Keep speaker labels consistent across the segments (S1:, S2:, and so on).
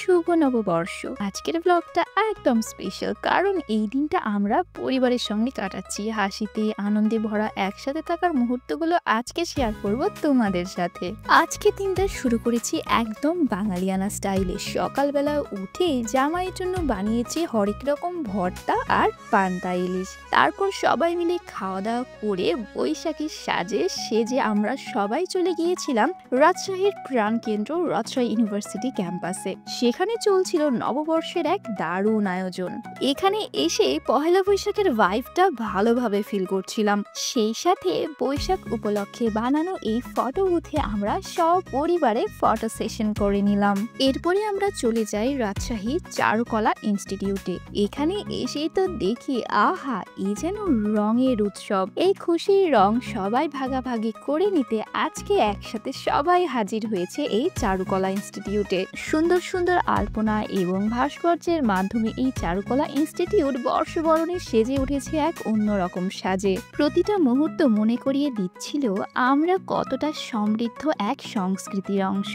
S1: শুভ নববর্ষ। আজকের ব্লগটা একদম স্পেশাল, কারণ এই দিনটা আমরা পরিবারের সঙ্গে কাটাচ্ছি। হাসিতে আনন্দে ভরা একসাথে থাকার মুহূর্তগুলো আজকে শেয়ার করব তোমাদের সাথে। আজকে দিনটা শুরু করেছি একদম বাঙালিয়ানা স্টাইলে। সকালবেলা উঠে জামাইয়ের জন্য বানিয়েছি হরেক রকম ভর্তা আর পান্তা ইলিশ। তারপর সবাই মিলে খাওয়া দাওয়া করে বৈশাখীর সাজে সেজে আমরা সবাই চলে গিয়েছিলাম রাজশাহীর প্রাণকেন্দ্র রাজশাহী ইউনিভার্সিটি ক্যাম্পাসে। সেখানে চলছিল নববর্ষের এক দারুণ আয়োজন। এখানে এসে পহেলা বৈশাখের ভাইবটা ভালোভাবে ফিল করছিলাম। সেই সাথে বৈশাখ উপলক্ষে বানানো এই ফটো বুথে আমরা সপরিবারে ফটো সেশন করে নিলাম। এরপরে আমরা চলে যাই রাজশাহী চারুকলা ইনস্টিটিউটে। এখানে এসে তো দেখি আহা, এই যেন রঙের উৎসব। এই খুশির রং সবাই ভাগাভাগি করে নিতে আজকে একসাথে সবাই হাজির হয়েছে এই চারুকলা ইনস্টিটিউটে। সুন্দর সুন্দর আলপনা এবং ভাস্কর্যের মাধ্যমে এই চারুকলা ইনস্টিটিউট বর্ষবরণে সেজে উঠেছে এক অন্যরকম সাজে। প্রতিটা মুহূর্ত মনে করিয়ে দিচ্ছিল আমরা কতটা সমৃদ্ধ এক সংস্কৃতির অংশ।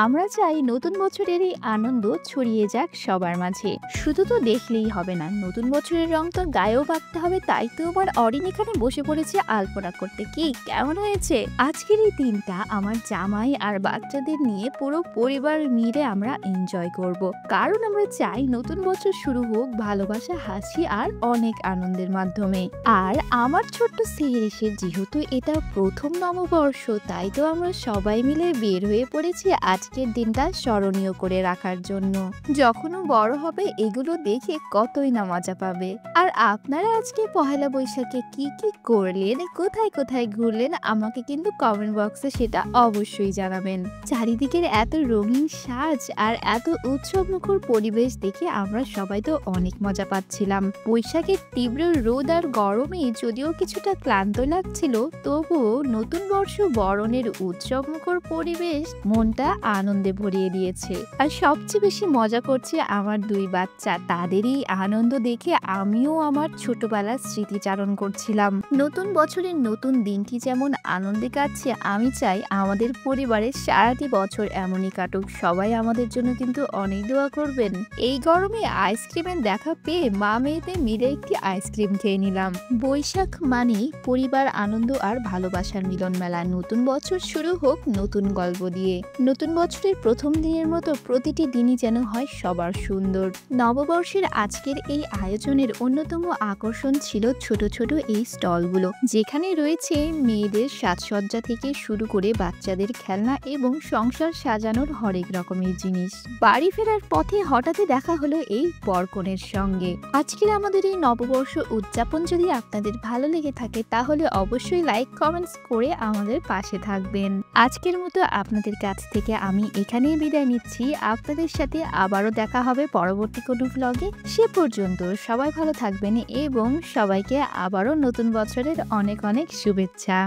S1: আমরা চাই নতুন বছরের এই আনন্দ ছড়িয়ে যাক সবার মাঝে। শুধু তো দেখলেই হবে না, নতুন বছরের রং তো গায়েও বাঁধতে হবে। তাই তো আবার অরিন এখানে বসে পড়েছে আলপনা করতে। কি কেমন হয়েছে আজকের এই দিনটা? আমার জামাই আর বাচ্চাদের নিয়ে পুরো পরিবার মিলে আমরা এনজয় করব, কারণ আমরা চাই নতুন বছর শুরু হোক ভালোবাসা, হাসি আর অনেক আনন্দের মাধ্যমে। আর আমার ছোট্ট সেহেরিসের যেহেতু এটা প্রথম নববর্ষ, তাই তো আমরা সবাই মিলে বের হয়ে পড়েছি আজকের দিনটা স্মরণীয় করে রাখার জন্য। যখনও বড় হবে এগুলো দেখে কতই না মজা পাবে। আর আপনারা আজকে পহেলা বৈশাখে কি কি করলেন, কোথায় কোথায় ঘুরলেন, আমাকে কিন্তু কমেন্ট বক্সে সেটা অবশ্যই জানাবেন। চারিদিকের এত রঙিন সাজ আর এত উৎসবমুখর পরিবেশ দেখে আমরা সবাই তো অনেক মজা পাচ্ছিলাম। বৈশাখের তীব্র রোদ আর গরমে যদিও কিছুটা ক্লান্ত লাগছিল, তবুও নতুন বর্ষ বরণের উৎসবমুখর পরিবেশ মনটা আনন্দে ভরিয়ে দিয়েছে। আর সবচেয়ে বেশি মজা করছে আমার দুই বাচ্চা। তাদেরই আনন্দ দেখে আমিও আমার ছোটবেলার স্মৃতিচারণ করছিলাম। নতুন বছরের নতুন দিনটি যেমন আনন্দে কাটছে, আমি চাই আমাদের পরিবারের সারাটি বছর এমনই কাটুক। সবাই আমাদের জন্য কিন্তু অনেক দোয়া করবেন। এই গরমে আইসক্রিমের দেখা পেয়ে মা মেয়েতে মিলে একটি আইসক্রিম খেয়ে নিলাম। বৈশাখ মানে পরিবার, আনন্দ আর ভালোবাসার মিলন মেলা। নতুন বছর শুরু হোক নতুন গল্প দিয়ে। নতুন বছরের প্রথম দিনের মতো প্রতিটি দিনই যেন হয় সবার সুন্দর। নববর্ষের আজকের এই আয়োজনের অন্যতম আকর্ষণ ছিল ছোট ছোট এই স্টলগুলো, যেখানে রয়েছে মেয়েদের সাজসজ্জা থেকে শুরু করে বাচ্চাদের খেলনা এবং সংসার সাজানোর হরেক রকমের জিনিস। বাড়ি ফেরার পথে হঠাৎই দেখা হলো এই বরকনের সঙ্গে। আজকের আমাদের এই নববর্ষ উদযাপন যদি আপনাদের ভালো লেগে থাকে তাহলে অবশ্যই লাইক কমেন্টস করে আমাদের পাশে থাকবেন। আজকের মতো আপনাদের কাছ থেকে আমি এখানেই বিদায় নিচ্ছি। আপনাদের সাথে আবারও দেখা হবে পরবর্তী কোনো ব্লগে। সে পর্যন্ত সবাই ভালো থাকবেন এবং সবাইকে আবারও নতুন বছরের অনেক অনেক শুভেচ্ছা।